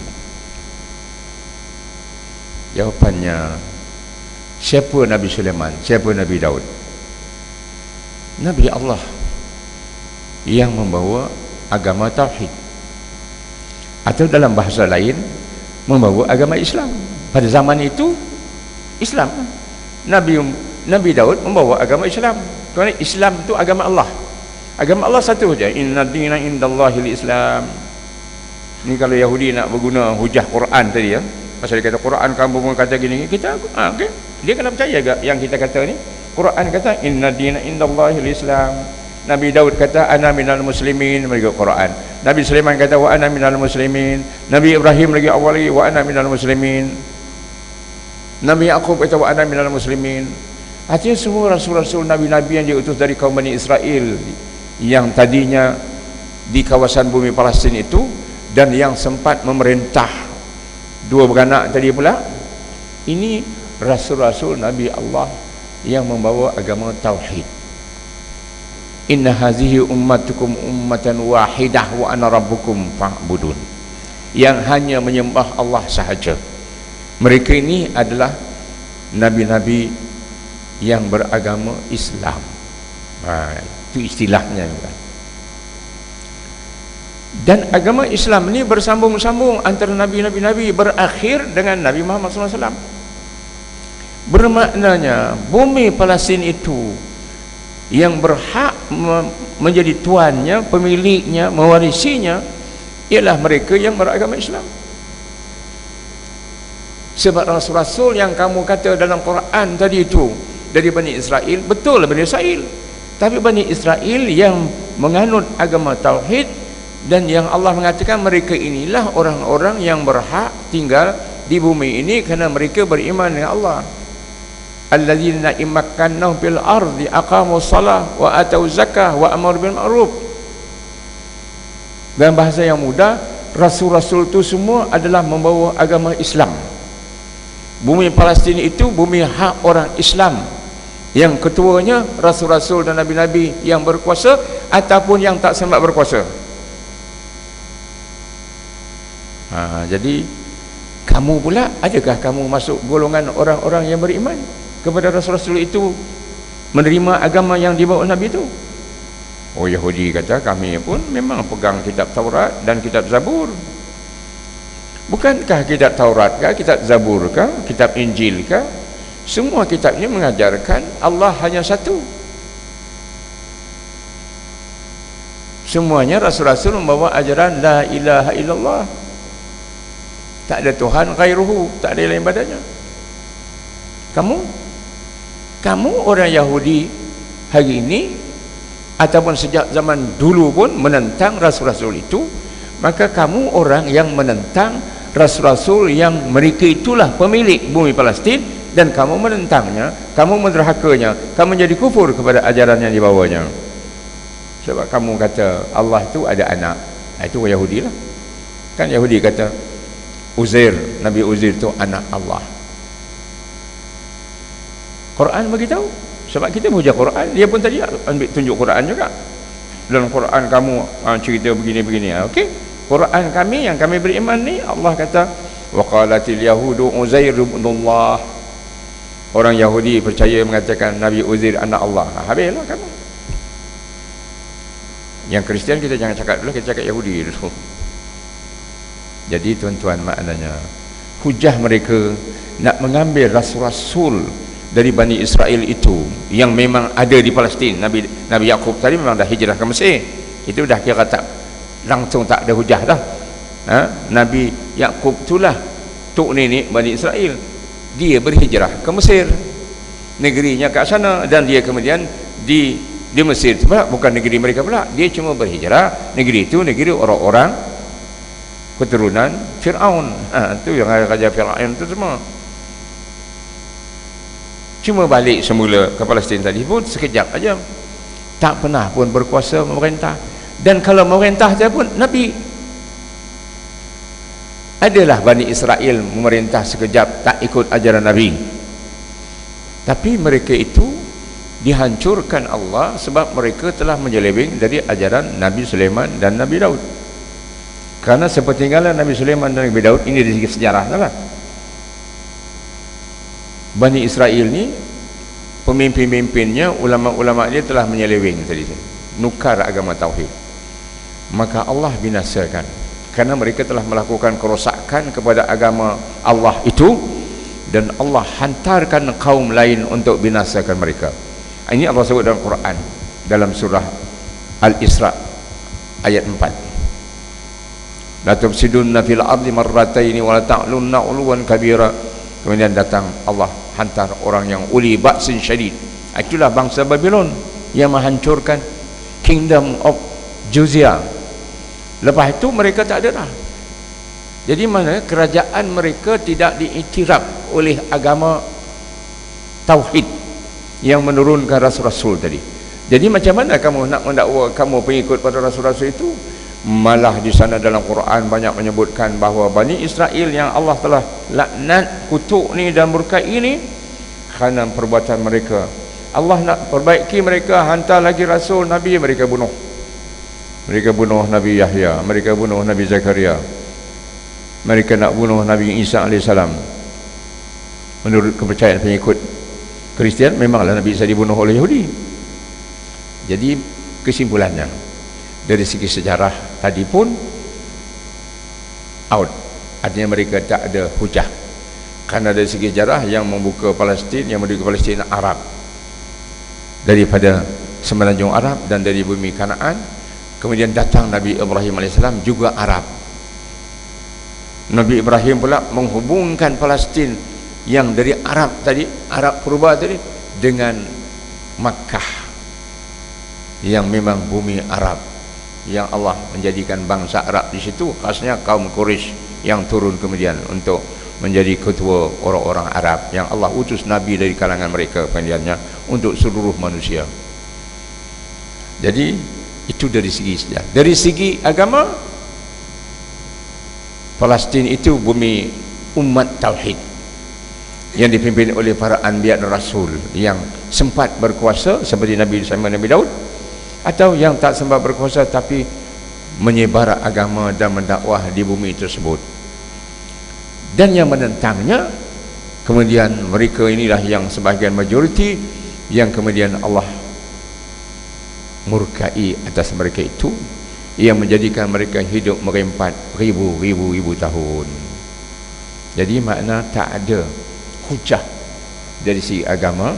Jawapannya, siapa Nabi Sulaiman, siapa Nabi Daud? Nabi Allah yang membawa agama tauhid, atau dalam bahasa lain membawa agama Islam. Pada zaman itu Islam. Nabi Daud membawa agama Islam. Kerana Islam itu agama Allah. Agama Allah satu saja, inna dina indallahil Islam. Ini kalau Yahudi nak berguna hujah Quran tadi ya, pasal dia kata Quran kamu kata gini, kita okay. Dia kena percaya ke yang kita kata ni? Quran kata inna dina indallahil Islam. Nabi Daud kata ana minal muslimin, mereka Quran. Nabi Sulaiman kata wa ana minal muslimin. Nabi Ibrahim lagi awal lagi wa ana minal muslimin. Nabi Yaqub kata wa ana minal muslimin. Artinya semua rasul-rasul, nabi-nabi yang diutus dari kaum Bani Israel yang tadinya di kawasan bumi Palestin itu, dan yang sempat memerintah dua beranak tadi pula, ini rasul-rasul Nabi Allah yang membawa agama tauhid. Inna hazihi ummatukum ummatan wahidah wa ana rabbukum fa'budun, yang hanya menyembah Allah sahaja. Mereka ini adalah nabi-nabi yang beragama Islam. Itu istilahnya. Dan agama Islam ini bersambung-sambung antara nabi-nabi, berakhir dengan Nabi Muhammad SAW. Bermaknanya bumi Palestin itu yang berhak menjadi tuannya, pemiliknya, mewarisinya ialah mereka yang beragama Islam. Sebab rasul-rasul yang kamu kata dalam Quran tadi itu dari Bani Israel, betul Bani Israel, tapi Bani Israel yang menganut agama tauhid, dan yang Allah mengatakan mereka inilah orang-orang yang berhak tinggal di bumi ini kerana mereka beriman dengan Allah. Alladzina imakkannahum fil ardi aqamus shalah wa atau zakah wa amaru bil ma'ruf. Dalam bahasa yang mudah, rasul-rasul itu semua adalah membawa agama Islam. Bumi Palestin itu bumi hak orang Islam, yang ketuanya rasul-rasul dan nabi-nabi yang berkuasa ataupun yang tak sempat berkuasa. Jadi kamu pula, adakah kamu masuk golongan orang-orang yang beriman kepada rasul-rasul itu, menerima agama yang dibawa Nabi itu? Oh, Yahudi kata kami pun memang pegang kitab Taurat dan kitab Zabur. Bukankah kitab Taurat kah, kitab Zabur kah, kitab Injil kah, semua kitab ini mengajarkan Allah hanya satu. Semuanya rasul-rasul membawa ajaran la ilaha illallah. tak ada Tuhan ghairuhu, tak ada lain badannya. Kamu orang Yahudi hari ini ataupun sejak zaman dulu pun menentang rasul-rasul itu, maka kamu orang yang menentang rasul-rasul yang mereka itulah pemilik bumi Palestin, dan kamu menentangnya, kamu menderhakanya, kamu jadi kufur kepada ajaran yang dibawanya. Sebab kamu kata Allah itu ada anak. Itu orang Yahudi lah. Kan Yahudi kata Uzair, Nabi Uzair itu anak Allah. Quran beritahu. Sebab kita baca Quran, dia pun tadi ambil tunjuk Quran juga. Dalam Quran kamu cerita begini-begini. Okey. Quran kami yang kami beriman ni, Allah kata wa qalatil yahudu Uzair ibnullah. Orang Yahudi percaya mengatakan Nabi Uzair anak Allah. Habislah kamu. Yang Kristian kita jangan cakap dulu, kita cakap Yahudi dulu. Jadi tuan-tuan, maknanya hujah mereka nak mengambil rasul-rasul dari Bani Israel itu yang memang ada di Palestin. Nabi Yaqub tadi memang dah hijrah ke Mesir. Itu dah kira tak langsung tak ada hujah dah. Nabi Yaqub itulah tok nenek Bani Israel. Dia berhijrah ke Mesir, negerinya kat sana, dan dia kemudian di Mesir itu pula bukan negeri mereka pula. Dia cuma berhijrah. Negeri itu negeri orang-orang keturunan Fir'aun. Itu yang raja Fir'aun itu semua. Cuma balik semula ke Palestin tadi pun sekejap aja, tak pernah pun berkuasa memerintah. Dan kalau memerintah dia pun, Nabi adalah Bani Israel memerintah sekejap, tak ikut ajaran Nabi. Tapi mereka itu dihancurkan Allah sebab mereka telah menyeleweng dari ajaran Nabi Sulaiman dan Nabi Daud. Karena sepertinggalan Nabi Sulaiman dan Nabi Daud ini dari segi sejarah lah. Bani Israel ni pemimpin-pemimpinnya, ulama-ulama dia telah menyeleweng tadi, nukar agama tauhid. Maka Allah binasakan karena mereka telah melakukan kerosakan kepada agama Allah itu, dan Allah hantarkan kaum lain untuk binasakan mereka. Ini Allah sebut dalam Quran, dalam surah Al-Isra ayat 4. La tufsidunna fil ardi marrataini wa la ta'lunna 'uluwan kabira. Kemudian datang Allah hantar orang yang uli ba'sin syadid. Itulah bangsa Babylon yang menghancurkan kingdom of Juzia. Lepas itu mereka tak ada dah. Jadi mana kerajaan mereka tidak diiktiraf oleh agama tauhid yang menurunkan rasul-rasul tadi. Jadi macam mana kamu nak mendakwa kamu pengikut pada rasul-rasul itu? Malah di sana dalam Quran banyak menyebutkan bahawa Bani Israel yang Allah telah laknat, kutuk ni dan murkai ini kerana perbuatan mereka. Allah nak perbaiki mereka, hantar lagi rasul, Nabi, mereka bunuh. Mereka bunuh Nabi Yahya, mereka bunuh Nabi Zakaria, mereka nak bunuh Nabi Isa AS. Menurut kepercayaan pengikut Kristian, memanglah Nabi Isa dibunuh oleh Yahudi. Jadi kesimpulannya, dari segi sejarah tadi pun out, artinya mereka tak ada hujah. Karena dari segi sejarah yang membuka Palestin, yang membuka Palestin Arab daripada semenanjung Arab dan dari bumi Kanaan. Kemudian datang Nabi Ibrahim AS juga Arab. Nabi Ibrahim pula menghubungkan Palestin yang dari Arab tadi, Arab purba tadi, dengan Makkah yang memang bumi Arab, yang Allah menjadikan bangsa Arab di situ, khasnya kaum Quraisy yang turun kemudian untuk menjadi ketua orang-orang Arab yang Allah utus Nabi dari kalangan mereka pilihannya untuk seluruh manusia. Jadi itu dari segi sejarah. Dari segi agama, Palestin itu bumi umat tauhid yang dipimpin oleh para anbiya dan rasul yang sempat berkuasa seperti Nabi Sulaiman, Nabi Daud, atau yang tak sempat berkuasa tapi menyebar agama dan mendakwah di bumi tersebut. Dan yang menentangnya kemudian mereka inilah yang sebahagian majoriti yang kemudian Allah murkai atas mereka itu, yang menjadikan mereka hidup merempat ribu tahun. Jadi makna tak ada hujah dari segi agama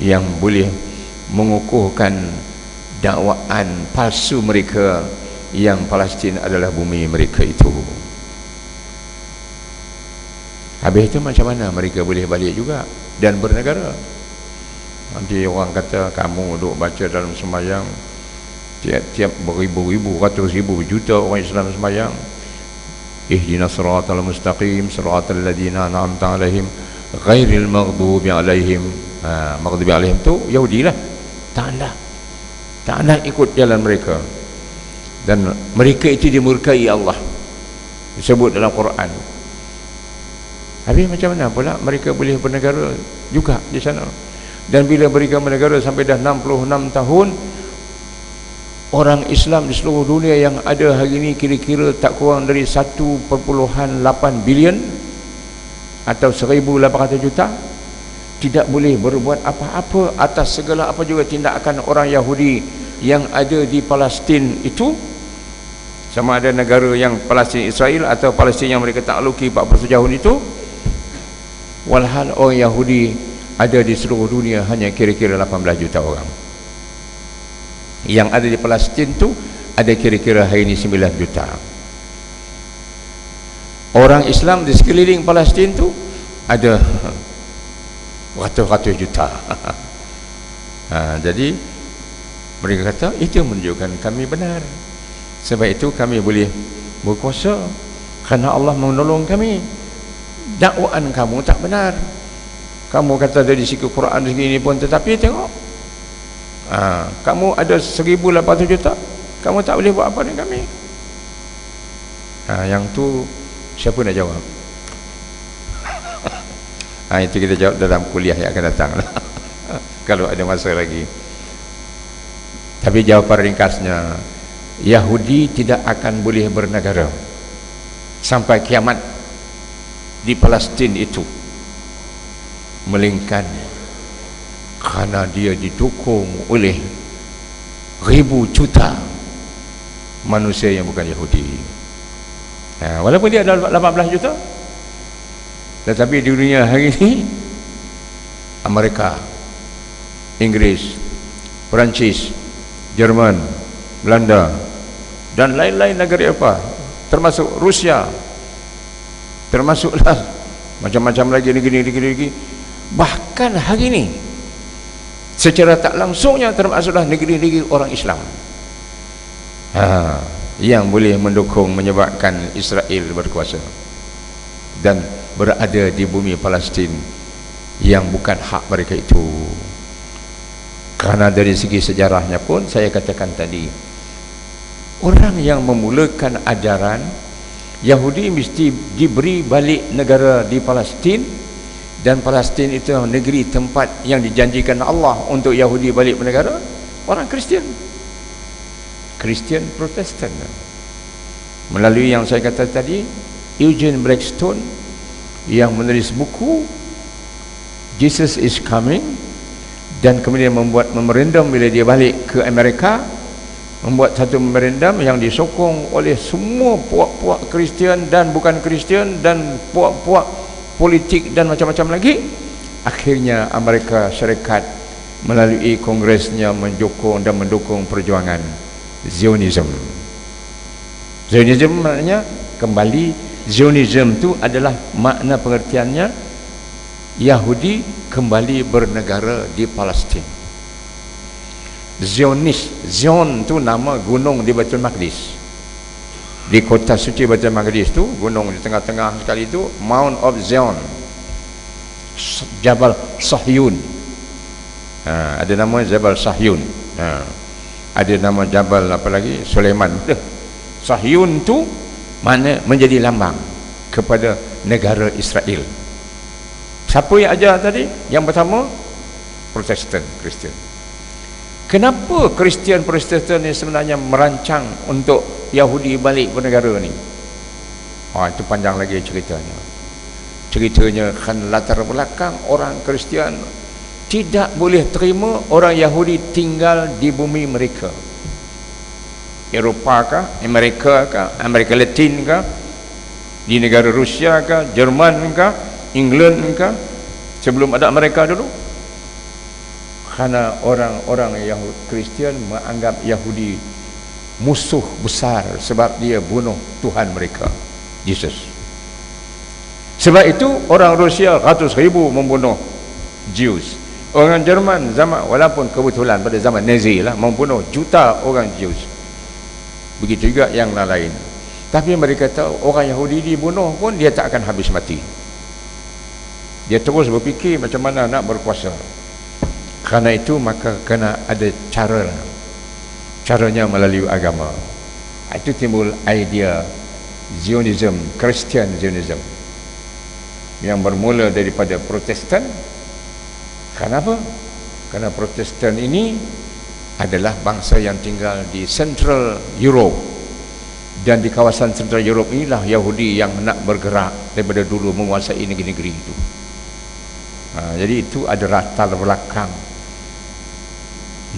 yang boleh mengukuhkan dakwaan palsu mereka yang Palestin adalah bumi mereka itu. Habis itu macam mana mereka boleh balik juga dan bernegara? Nanti orang kata kamu duk baca dalam sembahyang tiap-tiap beribu-ribu, ratus ribu juta orang Islam sembahyang, ihdinas siratal mustaqim siratal ladzina an'amta alaihim ghairil maghdubi alaihim. Maghdubi alaihim tu Yahudi lah. Tak nak ikut jalan mereka, dan mereka itu dimurkai Allah, disebut dalam Quran. Habis macam mana pula mereka boleh bernegara juga di sana? Dan bila mereka bernegara sampai dah 66 tahun, orang Islam di seluruh dunia yang ada hari ini kira-kira tak kurang dari 1.8 bilion atau 1.800 juta, tidak boleh berbuat apa-apa atas segala apa juga tindakan orang Yahudi yang ada di Palestin itu, sama ada negara yang Palestin Israel atau Palestin yang mereka takluki 40 tahun itu. Walhal orang Yahudi ada di seluruh dunia hanya kira-kira 18 juta orang. Yang ada di Palestin tu ada kira-kira hari ini 9 juta. Orang Islam di sekeliling Palestin tu ada ratus-ratus juta. Jadi mereka kata itu menunjukkan kami benar. Sebab itu kami boleh berkuasa kerana Allah menolong kami. Dakwaan kamu tak benar. Kamu kata dari segi Quran segini pun, tetapi tengok, kamu ada 1.800 juta, kamu tak boleh buat apa dengan kami. Yang tu siapa nak jawab? Itu kita jawab dalam kuliah yang akan datang lah. Kalau ada masa lagi. Tapi jawapan ringkasnya, Yahudi tidak akan boleh bernegara sampai kiamat di Palestin itu, melainkan kerana dia didukung oleh ribu juta manusia yang bukan Yahudi. Walaupun dia ada 18 juta, tetapi di dunia hari ini Amerika, Inggris, Perancis, Jerman, Belanda dan lain-lain negara Eropah, termasuk Rusia, termasuklah macam-macam lagi negeri-negeri, bahkan hari ini secara tak langsungnya termasuklah negeri-negeri orang Islam yang boleh mendukung menyebabkan Israel berkuasa dan berada di bumi Palestin yang bukan hak mereka itu. Kerana dari segi sejarahnya pun saya katakan tadi, orang yang memulakan ajaran Yahudi mesti diberi balik negara di Palestin, dan Palestin itu negeri tempat yang dijanjikan Allah untuk Yahudi balik bernegara. Orang Kristian Protestan, melalui yang saya kata tadi, Eugene Blackstone yang menulis buku Jesus is Coming, dan kemudian membuat memorandum bila dia balik ke Amerika, membuat satu memorandum yang disokong oleh semua puak-puak Kristian dan bukan Kristian dan puak-puak politik dan macam-macam lagi. Akhirnya Amerika Syarikat melalui kongresnya menyokong dan mendukung perjuangan Zionism. Zionism maknanya kembali, Zionism itu adalah makna pengertiannya Yahudi kembali bernegara di Palestin. Zionis, Zion tu nama gunung di Baitul Maqdis, di kota suci Baitul Maqdis tu, gunung di tengah-tengah sekali tu, Mount of Zion, Jabal Sahyun. Ada nama Jabal Sahyun, ada nama Jabal apa lagi, Sulaiman. Sahyun tu mana menjadi lambang kepada negara Israel. Siapa yang ajar tadi? Yang pertama Protestan, Kristian. Kenapa Kristian Protestan ni sebenarnya merancang untuk Yahudi balik bernegara ni? Itu panjang lagi ceritanya. Ceritanya kan latar belakang orang Kristian tidak boleh terima orang Yahudi tinggal di bumi mereka. Eropah kah, Amerika kah, Amerika Latin kah, di negara Rusia kah, Jerman kah, England kah, sebelum ada Amerika dulu. Kerana orang-orang Yahudi Kristian menganggap Yahudi musuh besar sebab dia bunuh Tuhan mereka, Yesus. Sebab itu orang Rusia ratus ribu membunuh Jews. Orang Jerman zaman, walaupun kebetulan pada zaman Nazi lah, membunuh juta orang Jews. Begitu juga yang lain. Tapi mereka tahu orang Yahudi dibunuh pun dia tak akan habis mati. Dia terus berfikir macam mana nak berkuasa. Kerana itu maka kena ada cara. Caranya melalui agama. Itu timbul idea Zionism, Christian Zionism, yang bermula daripada Protestan. Kenapa? Kerana Protestan ini adalah bangsa yang tinggal di Central Europe, dan di kawasan Central Europe inilah Yahudi yang nak bergerak daripada dulu menguasai negeri-negeri itu. Jadi itu ada latar belakang,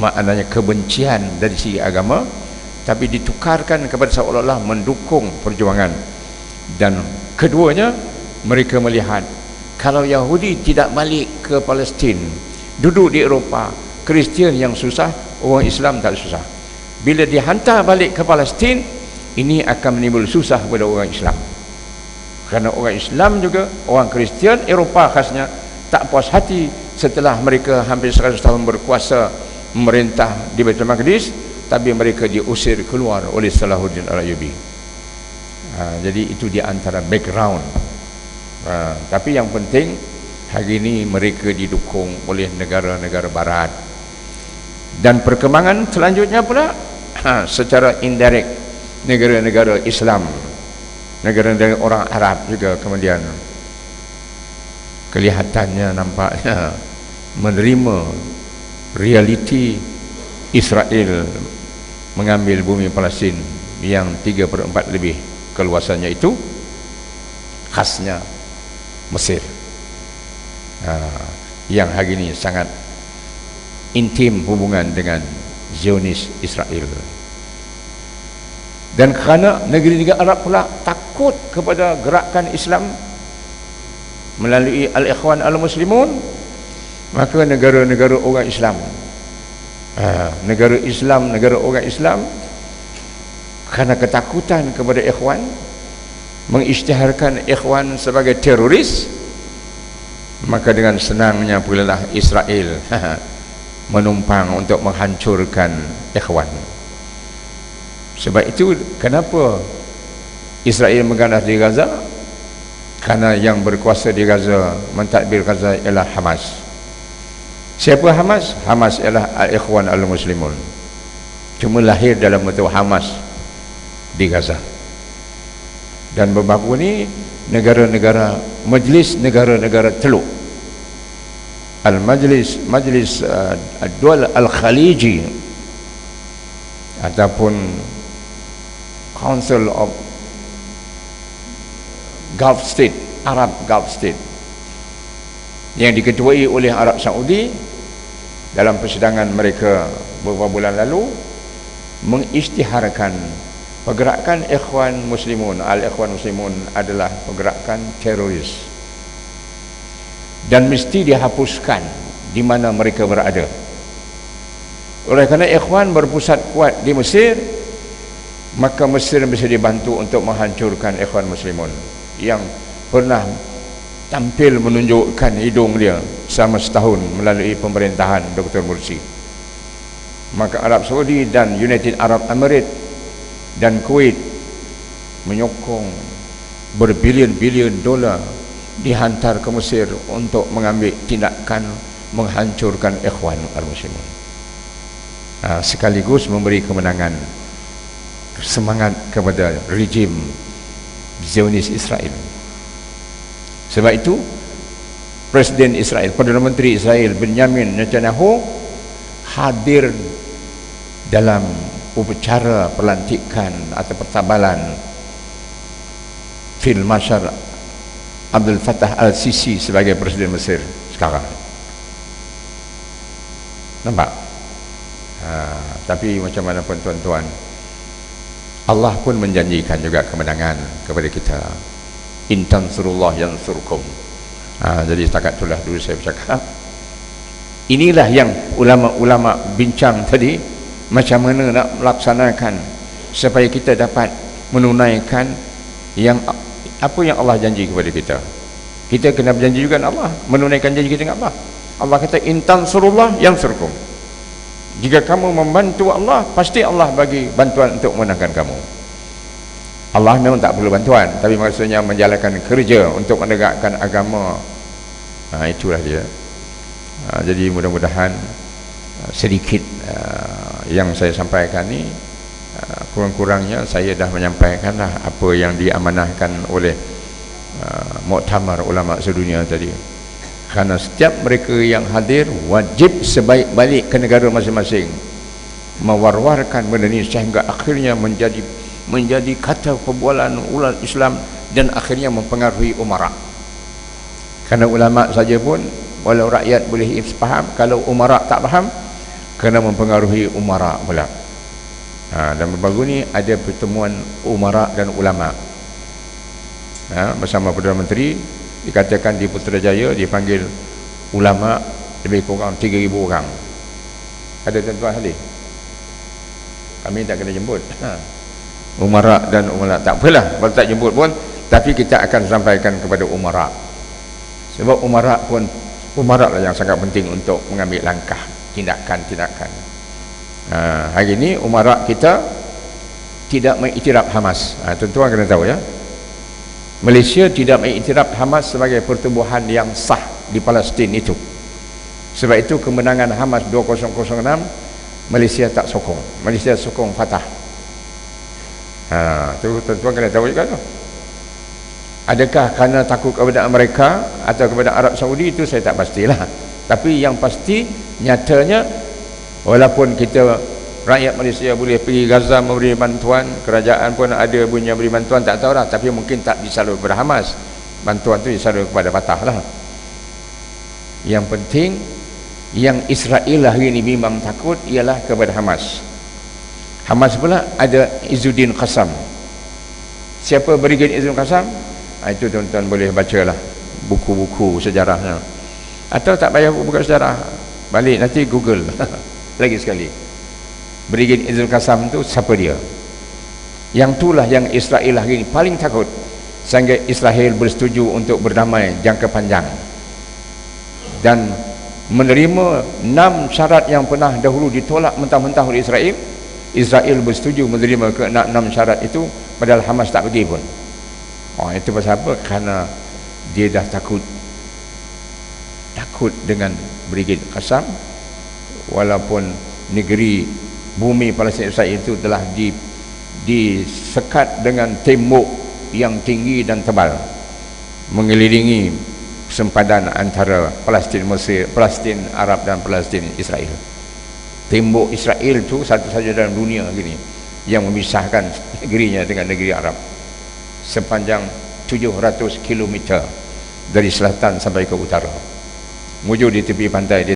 maknanya kebencian dari segi agama, tapi ditukarkan kepada seolah-olah mendukung perjuangan. Dan keduanya, mereka melihat kalau Yahudi tidak balik ke Palestin, duduk di Eropah, Kristian yang susah, orang Islam tak susah. Bila dihantar balik ke Palestin, ini akan menimbul susah kepada orang Islam. Kerana orang Islam juga, orang Kristian Eropah khasnya, tak puas hati setelah mereka hampir 100 tahun berkuasa memerintah di Baitul Maqdis, tapi mereka diusir keluar oleh Salahuddin Al-Ayyubi. Jadi itu di antara background. Tapi yang penting hari ini mereka didukung oleh negara-negara barat. Dan perkembangan selanjutnya pula secara indirect, negara-negara Islam, negara-negara orang Arab juga kemudian kelihatannya nampaknya menerima realiti Israel mengambil bumi Palestin yang 3/4 lebih keluasannya itu khasnya Mesir, yang hari ini sangat intim hubungan dengan Zionis Israel. Dan kerana negeri-negeri Arab pula takut kepada gerakan Islam melalui Al-Ikhwan Al-Muslimun, maka negara-negara orang Islam, negara orang Islam, kerana ketakutan kepada Ikhwan, mengisytiharkan Ikhwan sebagai teroris, maka dengan senangnya pula Israel menumpang untuk menghancurkan Ikhwan. Sebab itu kenapa Israel mengganas di Gaza? Kerana yang berkuasa di Gaza, mentadbir Gaza ialah Hamas. Siapa Hamas? Hamas ialah Al-Ikhwan Al-Muslimun, cuma lahir dalam bentuk Hamas di Gaza. Dan berbaku ni negara-negara, majlis negara-negara teluk, Majlis Ad-Dual Al-Khaliji ataupun Council of Gulf State, Arab Gulf State, yang diketuai oleh Arab Saudi, dalam persidangan mereka beberapa bulan lalu mengisytiharkan pergerakan Ikhwan Muslimun, Al-Ikhwan Muslimun adalah pergerakan teroris dan mesti dihapuskan di mana mereka berada. Oleh kerana Ikhwan berpusat kuat di Mesir, maka Mesir bisa dibantu untuk menghancurkan Ikhwan Muslimun yang pernah tampil menunjukkan hidung dia selama setahun melalui pemerintahan Dr. Mursi. Maka Arab Saudi dan United Arab Emirates dan Kuwait menyokong berbilion-bilion dolar dihantar ke Mesir untuk mengambil tindakan menghancurkan Ikhwan Al-Muslimun, sekaligus memberi kemenangan, semangat kepada rejim Zionis Israel. Sebab itu Presiden Israel, Perdana Menteri Israel Benjamin Netanyahu hadir dalam upacara pelantikan atau pertabalan Field Marshal Abdul Fattah Al-Sisi sebagai Presiden Mesir sekarang. Nampak? Tapi macam mana pun tuan-tuan, Allah pun menjanjikan juga kemenangan kepada kita. In tansurullah yansurkum. Jadi setakat itulah dulu saya bercakap. Inilah yang ulama-ulama bincang tadi, macam mana nak melaksanakan supaya kita dapat menunaikan yang apa yang Allah janji kepada kita. Kita kena berjanji juga dengan Allah, menunaikan janji kita dengan Allah. Allah kata intan surullah yang surkum. Jika kamu membantu Allah, pasti Allah bagi bantuan untuk menangkan kamu. Allah memang tak perlu bantuan, tapi maksudnya menjalankan kerja untuk menegakkan agama. Itulah dia. Jadi mudah-mudahan sedikit yang saya sampaikan ni, kurang-kurangnya saya dah menyampaikanlah apa yang diamanahkan oleh Muktamar Ulama Sedunia tadi. Karena setiap mereka yang hadir wajib sebaik balik ke negara masing-masing mewar-warkan benda ni sehingga akhirnya menjadi kata perbualan ulat Islam dan akhirnya mempengaruhi umara. Karena ulama saja pun walau rakyat boleh faham, kalau umara tak faham kena mempengaruhi umara pula. Dan baru ni ada pertemuan umara dan ulama bersama Perdana Menteri. Dikatakan di Putrajaya dipanggil ulama lebih kurang 3,000 orang. Ada tuan-tuan hadir? Kami tak kena jemput. Umara dan ulama tak apalah kalau tak jemput pun, tapi kita akan sampaikan kepada umara. Sebab umara lah yang sangat penting untuk mengambil langkah tindakan. Hari ini umara kita tidak mengiktiraf Hamas. Tuan-tuan kena tahu ya, Malaysia tidak mengiktiraf Hamas sebagai pertubuhan yang sah di Palestin itu. Sebab itu kemenangan Hamas 2006 Malaysia tak sokong. Malaysia sokong Fatah. Tu tuan-tuan kena tahu juga tu. Adakah kerana takut kepada Amerika atau kepada Arab Saudi, itu saya tak pastilah. Tapi yang pasti nyatanya, walaupun kita rakyat Malaysia boleh pergi Gaza memberi bantuan, kerajaan pun ada punya beri bantuan, tak tahulah, tapi mungkin tak disalur kepada Hamas. Bantuan tu disalur kepada Fatah lah. Yang penting yang Israel hari ini memang takut ialah kepada Hamas. Hamas pula ada Izzuddin Qassam. Siapa Brigadier Izzuddin Qassam? Itu tuan-tuan boleh bacalah buku-buku sejarahnya, atau tak payah buka sejarah, balik nanti Google lagi sekali. Brigadier Izzuddin Qassam tu siapa dia? Yang itulah yang Israel hari ini paling takut, sehingga Israel bersetuju untuk berdamai jangka panjang dan menerima 6 syarat yang pernah dahulu ditolak mentah-mentah oleh Israel. Israel bersetuju menerima ke 6 syarat itu, padahal Hamas tak pergi pun. Itu pasal apa? Kerana dia dah takut dengan Brigadier Qassam. Walaupun negeri bumi Palestin Israel itu telah disekat dengan tembok yang tinggi dan tebal mengelilingi sempadan antara Palestin Mesir, Palestin Arab dan Palestin Israel. Tembok Israel itu satu-saja dalam dunia gini yang memisahkan negerinya dengan negeri Arab, sepanjang 700 km dari selatan sampai ke utara, mujur di tepi pantai.